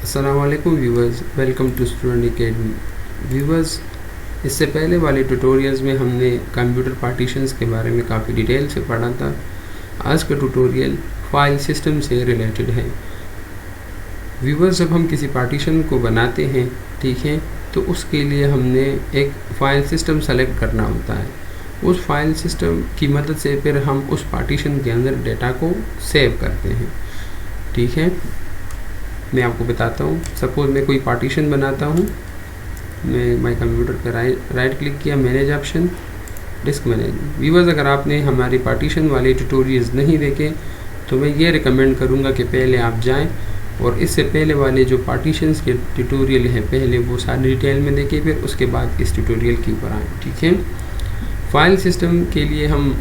अस्सलाम वालेकुम viewers, welcome to student academy. Viewers, इससे पहले वाले ट्यूटोरियल्स में हमने कंप्यूटर पार्टीशंस के बारे में काफ़ी डिटेल से पढ़ा था। आज का ट्यूटोरियल फाइल सिस्टम से रिलेटेड है। व्यूवर्स, जब हम किसी पार्टीशन को बनाते हैं, ठीक है, तो उसके लिए हमने एक फ़ाइल सिस्टम सेलेक्ट करना होता है। उस फाइल सिस्टम की मदद से फिर हम उस पार्टीशन के अंदर डेटा को सेव करते हैं। ठीक है, मैं आपको बताता हूँ। सपोज़ मैं कोई पार्टीशन बनाता हूँ, मैं माय कंप्यूटर पर राइट क्लिक किया, manage option, disc management. Viewers, अगर आपने हमारी पार्टीशन वाले ट्यूटोरियल्स नहीं देखे तो मैं ये रिकमेंड करूँगा कि पहले आप जाएं और इससे पहले वाले जो पार्टीशंस के ट्यूटोरियल हैं पहले वो सारी डिटेल में देखें, फिर उसके बाद इस ट्यूटोरियल के ऊपर आएँ। ठीक है, फाइल सिस्टम के लिए हम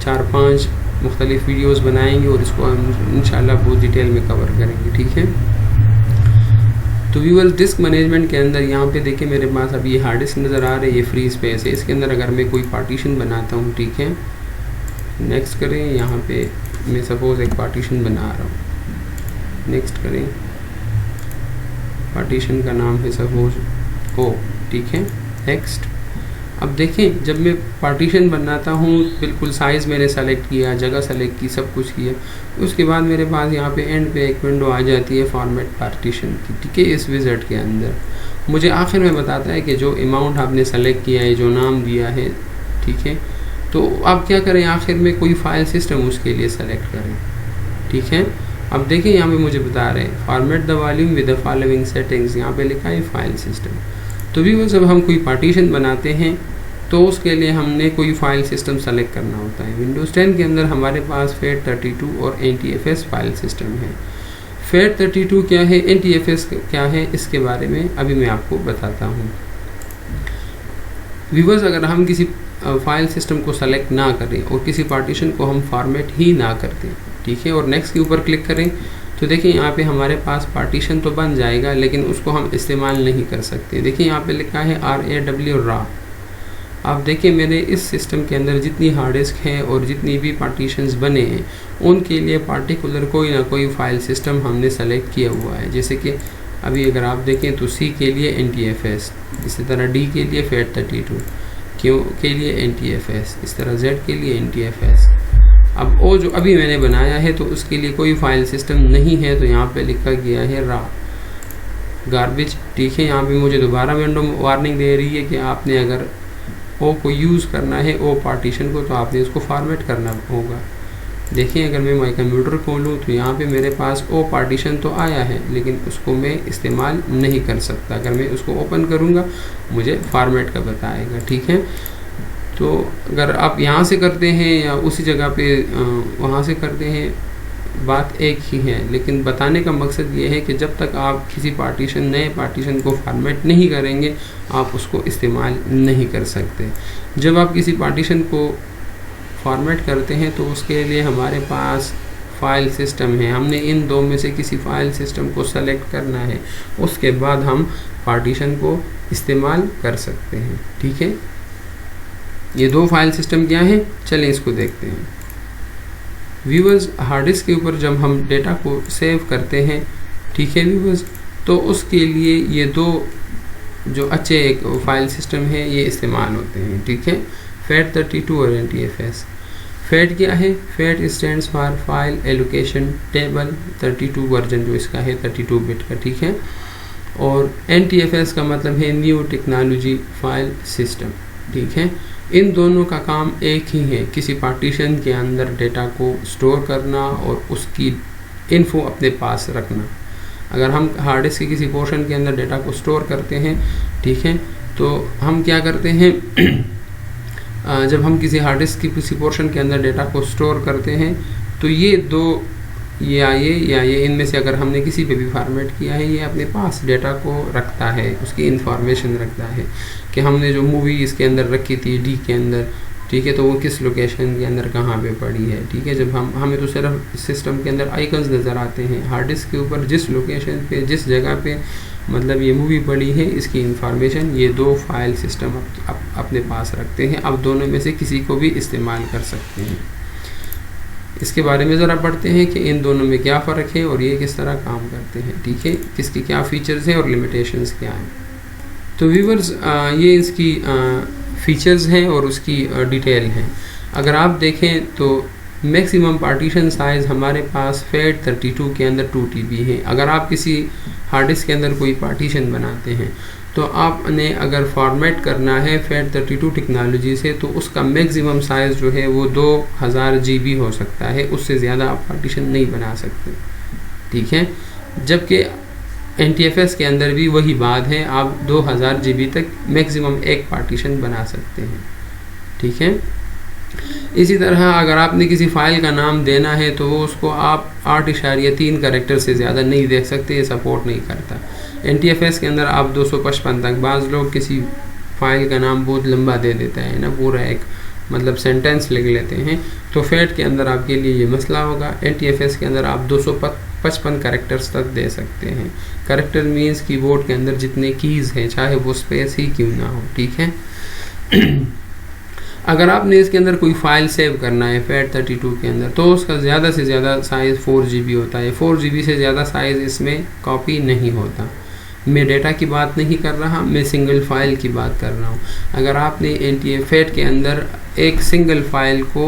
4-5 मुख्तलिफ वीडियोस बनाएंगे और इसको हम इंशाल्लाह बहुत डिटेल में कवर करेंगे। ठीक है, तो व्यूअर्स, डिस्क मैनेजमेंट के अंदर यहाँ पे देखिए मेरे पास अभी ये हार्ड डिस्क नज़र आ रही है, ये फ्री स्पेस है। इसके अंदर अगर मैं कोई पार्टीशन बनाता हूँ, ठीक है, नेक्स्ट करें। यहाँ पे मैं सपोज़ एक पार्टीशन बना रहा हूँ, नेक्स्ट करें। पार्टीशन का नाम है सपोज ओ, ठीक है, नेक्स्ट। अब देखें, जब मैं पार्टीशन बनाता हूँ, बिल्कुल साइज़ मैंने सेलेक्ट किया, जगह सेलेक्ट की, सब कुछ किया, उसके बाद मेरे पास यहाँ पे एंड पे एक विंडो आ जाती है फॉर्मेट पार्टीशन की। ठीक है, इस विज़िट के अंदर मुझे आखिर में बताता है कि जो अमाउंट आपने सेलेक्ट किया है, जो नाम दिया है, ठीक है, तो आप क्या करें, आखिर में कोई फ़ाइल सिस्टम उसके लिए सेलेक्ट करें। ठीक है, अब देखें यहाँ पे मुझे बता रहे हैं format the volume with the following settings, यहाँ पे लिखा है फाइल सिस्टम। तो भी वो जब हम कोई पार्टीशन बनाते हैं तो उसके लिए हमने कोई फ़ाइल सिस्टम सेलेक्ट करना होता है। विंडोज़ 10 के अंदर हमारे पास FAT32 और NTFS फाइल सिस्टम है। FAT32 क्या है, NTFS क्या है, इसके बारे में अभी मैं आपको बताता हूँ। व्यूअर्स, अगर हम किसी फाइल सिस्टम को सेलेक्ट ना करें और किसी पार्टीशन को हम फॉर्मेट ही ना करते, ठीक है, और नेक्स्ट के ऊपर क्लिक करें, तो देखिए यहाँ पे हमारे पास पार्टीशन तो बन जाएगा लेकिन उसको हम इस्तेमाल नहीं कर सकते। देखिए यहाँ पे लिखा है RAW RAW। आप देखिए मेरे इस सिस्टम के अंदर जितनी हार्ड डिस्क है और जितनी भी पार्टीशंस बने हैं उनके लिए पार्टिकुलर कोई ना कोई फ़ाइल सिस्टम हमने सेलेक्ट किया हुआ है। जैसे कि अभी अगर आप देखें तो C के लिए NTFS, इसी तरह D के लिए FAT32, Q के लिए NTFS, इस तरह Z के लिए NTFS। अब वो जो अभी मैंने बनाया है तो उसके लिए कोई फ़ाइल सिस्टम नहीं है, तो यहाँ पे लिखा गया है RAW गार्बेज। ठीक है, यहाँ पे मुझे दोबारा विंडो वार्निंग दे रही है कि आपने अगर ओ को यूज़ करना है, ओ पार्टीशन को, तो आपने इसको फॉर्मेट करना होगा। देखिए, अगर मैं माय कंप्यूटर खोलूँ तो यहाँ पे मेरे पास ओ पार्टीशन तो आया है लेकिन उसको मैं इस्तेमाल नहीं कर सकता। अगर मैं उसको ओपन करूँगा मुझे फॉर्मेट का बताएगा। ठीक है, तो अगर आप यहाँ से करते हैं या उसी जगह पे वहाँ से करते हैं, बात एक ही है, लेकिन बताने का मकसद ये है कि जब तक आप किसी पार्टीशन, नए पार्टीशन को फॉर्मेट नहीं करेंगे आप उसको इस्तेमाल नहीं कर सकते। जब आप किसी पार्टीशन को फॉर्मेट करते हैं तो उसके लिए हमारे पास फ़ाइल सिस्टम है, हमने इन दो में से किसी फ़ाइल सिस्टम को सेलेक्ट करना है, उसके बाद हम पार्टीशन को इस्तेमाल कर सकते हैं। ठीक है, ये दो फाइल सिस्टम क्या हैं, चलें इसको देखते हैं। व्यूअर्स, हार्ड डिस्क के ऊपर जब हम डेटा को सेव करते हैं, ठीक है व्यूअर्स, तो उसके लिए ये दो जो अच्छे एक फाइल सिस्टम है ये इस्तेमाल होते हैं। ठीक है, FAT32 और NTFS। FAT क्या है, FAT stands for file allocation table 32 version जो इसका है 32 बिट का। ठीक है, और NTFS का मतलब है न्यू टेक्नोलॉजी फाइल सिस्टम। ठीक है, इन दोनों का काम एक ही है, किसी पार्टीशन के अंदर डेटा को स्टोर करना और उसकी इन्फो अपने पास रखना। अगर हम हार्ड डिस्क के किसी पोर्शन के अंदर डेटा को स्टोर करते हैं, ठीक है, तो हम क्या करते हैं जब हम किसी हार्ड डिस्क की किसी पोर्शन के अंदर डेटा को स्टोर करते हैं तो ये दो या ये इनमें से अगर हमने किसी पे भी फॉर्मेट किया है, ये अपने पास डेटा को रखता है, उसकी इंफॉर्मेशन रखता है कि हमने जो मूवी इसके अंदर रखी थी डी के अंदर, ठीक है, तो वो किस लोकेशन के अंदर कहाँ पे पड़ी है। ठीक है, जब हमें तो सिर्फ सिस्टम के अंदर आइकन्स नज़र आते हैं, हार्ड डिस्क के ऊपर जिस लोकेशन पे, जिस जगह पे मतलब ये मूवी पड़ी है, इसकी इंफॉर्मेशन ये दो फाइल सिस्टम अपने पास रखते हैं। अब दोनों में से किसी को भी इस्तेमाल कर सकते हैं। इसके बारे में ज़रा पढ़ते हैं कि इन दोनों में क्या फ़र्क है और ये किस तरह काम करते हैं, ठीक है, किसके क्या फ़ीचर्स हैं और लिमिटेशंस क्या हैं। तो व्यूअर्स ये इसकी फ़ीचर्स हैं और उसकी डिटेल हैं। अगर आप देखें तो मैक्सिमम पार्टीशन साइज़ हमारे पास FAT32 के अंदर 2 TB है। अगर आप किसी हार्ड डिस्क के अंदर कोई पार्टीशन बनाते हैं तो आपने अगर फॉर्मेट करना है FAT32 टेक्नोलॉजी से तो उसका मैक्सिमम साइज़ जो है वो 2000 GB हो सकता है, उससे ज़्यादा आप पार्टीशन नहीं बना सकते, ठीक है। जबकि NTFS के अंदर भी वही बात है, आप 2000 GB तक मैक्सिमम एक पार्टीशन बना सकते हैं, ठीक है। इसी तरह अगर आपने किसी फ़ाइल का नाम देना है तो वो उसको आप 8.3 कैरेक्टर से ज़्यादा नहीं देख सकते, ये सपोर्ट नहीं करता। NTFS के अंदर आप 255 तक, बाज़ लोग किसी फ़ाइल का नाम बहुत लंबा दे देता है ना, पूरा एक मतलब सेंटेंस लिख लेते हैं, तो FAT के अंदर आपके लिए ये मसला होगा। NTFS के अंदर आप 255 कैरेक्टर्स तक दे सकते हैं। कैरेक्टर मीन्स कीबोर्ड के अंदर जितने कीज़ हैं चाहे वो स्पेस ही क्यों ना हो, ठीक है। अगर आपने इसके अंदर कोई फ़ाइल सेव करना है FAT32 के अंदर तो उसका ज़्यादा से ज़्यादा साइज़ 4 GB होता है। 4 GB से ज़्यादा साइज़ इसमें कॉपी नहीं होता। मैं डेटा की बात नहीं कर रहा, मैं सिंगल फ़ाइल की बात कर रहा हूँ। अगर आपने FAT के अंदर एक सिंगल फ़ाइल को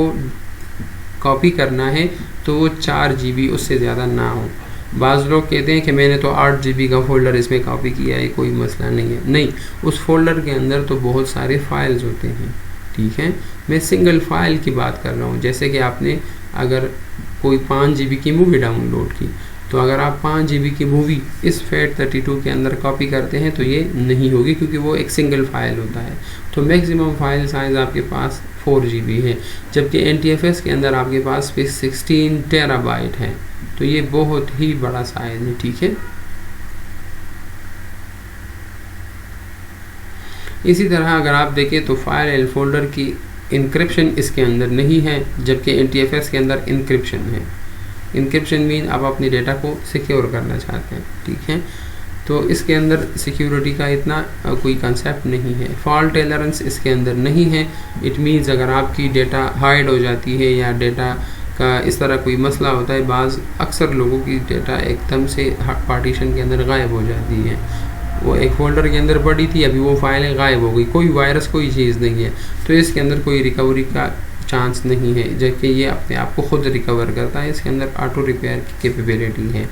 कॉपी करना है तो वो 4 GB उससे ज़्यादा ना हो। बाज़ लोग कहते हैं कि मैंने तो 8 GB का फ़ोल्डर इसमें कॉपी किया है, कोई मसला नहीं है। नहीं, उस फोल्डर के अंदर तो बहुत सारे फाइल्स होते हैं, ठीक है। मैं सिंगल फ़ाइल की बात कर रहा हूँ। जैसे कि आपने अगर कोई 5 GB की मूवी डाउनलोड की तो अगर आप 5 GB की मूवी इस FAT32 के अंदर कॉपी करते हैं तो ये नहीं होगी, क्योंकि वो एक सिंगल फ़ाइल होता है। तो मैक्सिमम फ़ाइल साइज़ आपके पास 4 GB है, जबकि NTFS के अंदर आपके पास 16 TB है। तो ये बहुत ही बड़ा साइज़ है, ठीक है। इसी तरह अगर आप देखें तो फाइल एंड फोल्डर की इंक्रिप्शन इसके अंदर नहीं है, जबकि NTFS के अंदर इंक्रिप्शन है। इंक्रिप्शन मीन आप अपने डेटा को सिक्योर करना चाहते हैं, ठीक है। तो इसके अंदर सिक्योरिटी का इतना कोई कंसेप्ट नहीं है। फॉल्ट टॉलरेंस इसके अंदर नहीं है। इट मीन्स अगर आपकी डेटा हाइड हो जाती है या डेटा का इस तरह कोई मसला होता है, बाज़ अक्सर लोगों की डेटा एकदम से पार्टीशन के अंदर गायब हो जाती है। वो एक फ़ोल्डर के अंदर पड़ी थी, अभी वो फाइलें गायब हो गई, कोई वायरस कोई चीज़ नहीं है, तो इसके अंदर कोई रिकवरी का चांस नहीं है, जबकि ये अपने आप को खुद रिकवर करता है। इसके अंदर ऑटो रिपेयर की कैपेबिलिटी है।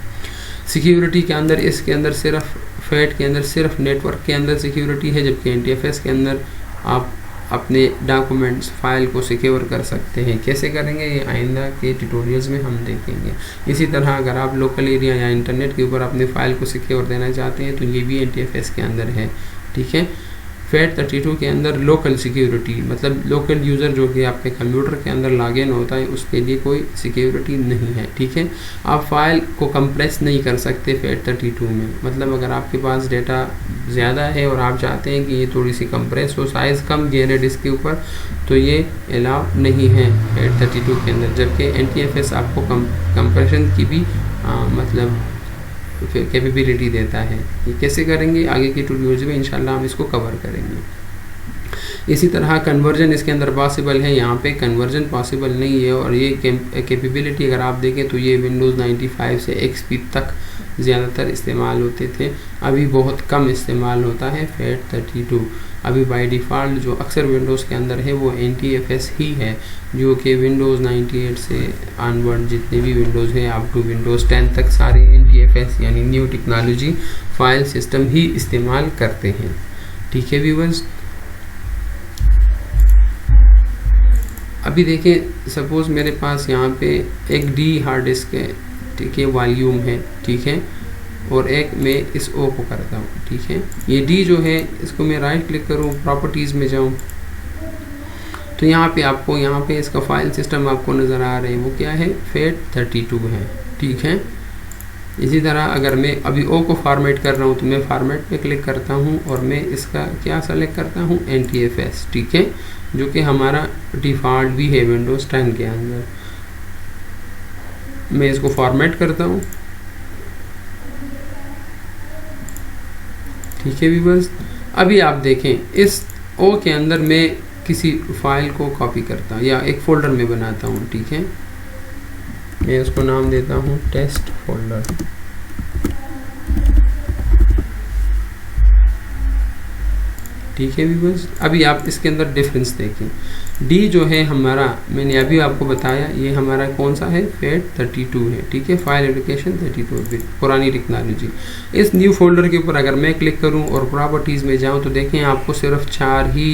सिक्योरिटी के अंदर इसके अंदर सिर्फ FAT के अंदर सिर्फ नेटवर्क के अंदर सिक्योरिटी है, जबकि NTFS के अंदर आप अपने डॉक्यूमेंट्स फाइल को सिक्योर कर सकते हैं। कैसे करेंगे ये आइंदा के ट्यूटोरियल्स में हम देखेंगे। इसी तरह अगर आप लोकल एरिया या इंटरनेट के ऊपर अपने फाइल को सिक्योर देना चाहते हैं तो ये भी NTFS के अंदर है, ठीक है। FAT32 के अंदर लोकल सिक्योरिटी मतलब लोकल यूज़र जो कि आपके कंप्यूटर के अंदर लॉगिन होता है उसके लिए कोई सिक्योरिटी नहीं है, ठीक है। आप फाइल को कंप्रेस नहीं कर सकते FAT32 में, मतलब अगर आपके पास डेटा ज़्यादा है और आप चाहते हैं कि ये थोड़ी सी कंप्रेस हो, साइज़ कम गया है डिस्क के ऊपर, तो ये अलाउ नहीं है FAT32 के अंदर। जबकि NTFS आपको कंप्रेशन की भी मतलब कैपेबिलिटी देता है। ये कैसे करेंगे आगे के ट्यूटोरियल्स में इंशाल्लाह हम इसको कवर करेंगे। इसी तरह कन्वर्जन इसके अंदर पॉसिबल है, यहाँ पे कन्वर्जन पॉसिबल नहीं है। और ये कैपेबिलिटी अगर आप देखें तो ये विंडोज़ 95 से XP तक ज़्यादातर इस्तेमाल होते थे, अभी बहुत कम इस्तेमाल होता है FAT32। अभी बाय डिफ़ॉल्ट जो अक्सर विंडोज़ के अंदर है वो NTFS ही है, जो कि विंडोज़ 98 से ऑनवर्ड जितने भी विंडोज़ हैं अप टू विंडोज़ 10 तक सारे NTFS यानी न्यू टेक्नोलॉजी फाइल सिस्टम ही इस्तेमाल करते हैं, ठीक है व्यूअर्स। अभी देखें सपोज़ मेरे पास यहाँ पे एक D हार्ड डिस्क है, ठीक है, वॉल्यूम है, ठीक है, और एक मैं इस O को करता हूँ, ठीक है। ये D जो है इसको मैं राइट क्लिक करूँ, प्रॉपर्टीज़ में जाऊँ तो यहाँ पे आपको यहाँ पे इसका फाइल सिस्टम आपको नज़र आ रहे हैं, वो क्या है FAT32 है, ठीक है। इसी तरह अगर मैं अभी O को फॉर्मेट कर रहा हूँ तो मैं फॉर्मेट पे क्लिक करता हूँ और मैं इसका क्या सेलेक्ट करता हूँ NTFS, ठीक है, जो कि हमारा डिफ़ॉल्ट भी है विंडोज़ 10 के अंदर। मैं इसको फॉर्मेट करता हूँ, ठीक है व्यूअर्स। अभी आप देखें इस O के अंदर मैं किसी फाइल को कॉपी करता हूँ या एक फ़ोल्डर में बनाता हूँ, ठीक है। मैं इसको नाम देता हूँ टेस्ट फोल्डर। ठीक है व्यूअर्स, अभी आप इसके अंदर डिफरेंस देखें। डी जो है हमारा, मैंने अभी आपको बताया, ये हमारा कौन सा है, FAT32 है। ठीक है, फाइल एलोकेशन 32 पुरानी टेक्नोलॉजी। इस न्यू फोल्डर के ऊपर अगर मैं क्लिक करूं और प्रॉपर्टीज़ में जाऊं तो देखें आपको सिर्फ 4 ही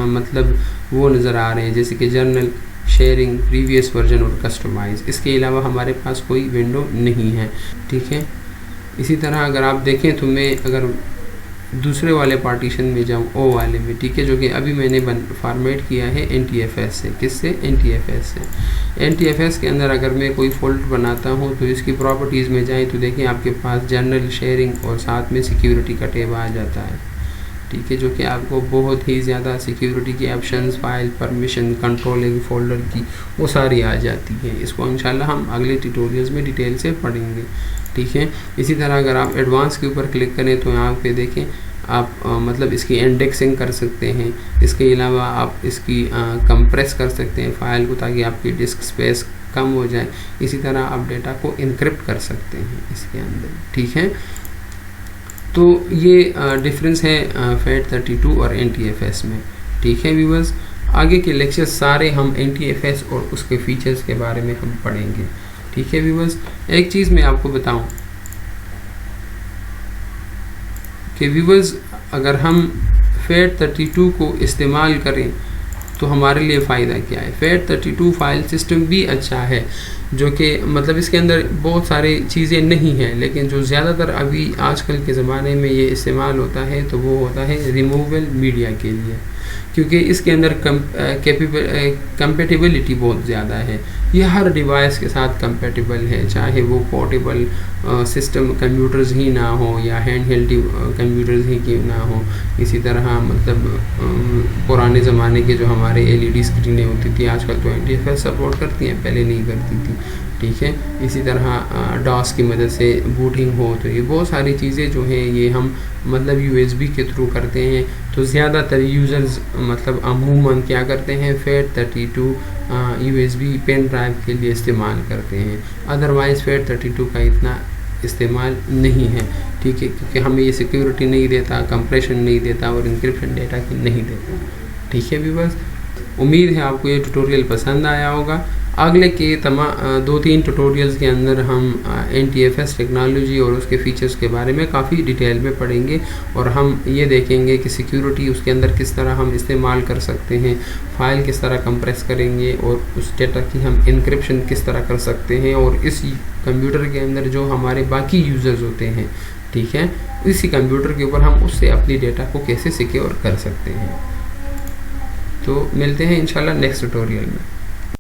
मतलब वो नज़र आ रहे हैं, जैसे कि जर्नल, शेयरिंग, प्रीवियस वर्जन और कस्टमाइज। इसके अलावा हमारे पास कोई विंडो नहीं है। ठीक है, इसी तरह अगर आप देखें तो मैं अगर दूसरे वाले पार्टीशन में जाऊँ, ओ वाले में, ठीक है, जो कि अभी मैंने फॉर्मेट किया है NTFS से। किससे, NTFS से। NTFS के अंदर अगर मैं कोई फोल्डर बनाता हूँ तो इसकी प्रॉपर्टीज़ में जाएँ तो देखें आपके पास जनरल, शेयरिंग और साथ में सिक्योरिटी का टैब आ जाता है। ठीक है, जो कि आपको बहुत ही ज़्यादा सिक्योरिटी की options, file permission, controlling folder की वो सारी आ जाती है। इसको इंशाल्लाह हम अगले ट्यूटोरियल्स में डिटेल से पढ़ेंगे। ठीक है, इसी तरह अगर आप एडवांस के ऊपर क्लिक करें तो यहाँ पे देखें आप मतलब इसकी इंडेक्सिंग कर सकते हैं। इसके अलावा आप इसकी कंप्रेस कर सकते हैं फ़ाइल को, ताकि आपकी डिस्क स्पेस कम हो जाए। इसी तरह आप डेटा को इनक्रिप्ट कर सकते हैं इसके अंदर। ठीक है, तो ये डिफरेंस है FAT32 और NTFS में। ठीक है व्यूअर्स, आगे के लेक्चर सारे हम NTFS और उसके फीचर्स के बारे में हम पढ़ेंगे। ठीक है व्यूअर्स, एक चीज़ मैं आपको बताऊं कि व्यूअर्स अगर हम FAT32 को इस्तेमाल करें तो हमारे लिए फ़ायदा क्या है। FAT32 फाइल सिस्टम भी अच्छा है, जो कि मतलब इसके अंदर बहुत सारी चीज़ें नहीं हैं, लेकिन जो ज़्यादातर अभी आजकल के ज़माने में ये इस्तेमाल होता है तो वो होता है रिमूवल मीडिया के लिए, क्योंकि इसके अंदर कंपेटिबिलिटी बहुत ज़्यादा है। ये हर डिवाइस के साथ कंपेटिबल है, चाहे वो पोर्टेबल सिस्टम कंप्यूटर्स ही ना हो या हैंड हेल्ड कंप्यूटर्स ही क्यों ना हो। इसी तरह मतलब पुराने ज़माने के जो हमारे LED स्क्रीनें होती थी, आजकल तो NTFS सपोर्ट करती हैं, पहले नहीं करती थी। ठीक है, इसी तरह DOS की मदद से बूटिंग हो, तो ये बहुत सारी चीज़ें जो हैं ये हम मतलब USB के थ्रू करते हैं। तो ज़्यादातर यूज़र्स मतलब अमूमन क्या करते हैं, FAT32 USB पेन ड्राइव के लिए इस्तेमाल करते हैं। अदरवाइज़ FAT32 का इतना इस्तेमाल नहीं है। ठीक है, क्योंकि हमें ये सिक्योरिटी नहीं देता, कंप्रेशन नहीं देता और इंक्रिप्शन डेटा की नहीं देता। ठीक है व्यूअर्स, उम्मीद है आपको ये ट्यूटोरियल पसंद आया होगा। अगले के 2-3 ट्यूटोरियल्स के अंदर हम NTFS टेक्नोलॉजी और उसके फीचर्स के बारे में काफ़ी डिटेल में पढ़ेंगे, और हम ये देखेंगे कि सिक्योरिटी उसके अंदर किस तरह हम इस्तेमाल कर सकते हैं, फ़ाइल किस तरह कंप्रेस करेंगे और उस डेटा की हम इंक्रिप्शन किस तरह कर सकते हैं, और इस कंप्यूटर के अंदर जो हमारे बाकी यूज़र्स होते हैं, ठीक है, इसी कंप्यूटर के ऊपर हम उससे अपनी डेटा को कैसे सिक्योर कर सकते हैं। तो मिलते हैं इंशाल्लाह नेक्स्ट ट्यूटोरियल में।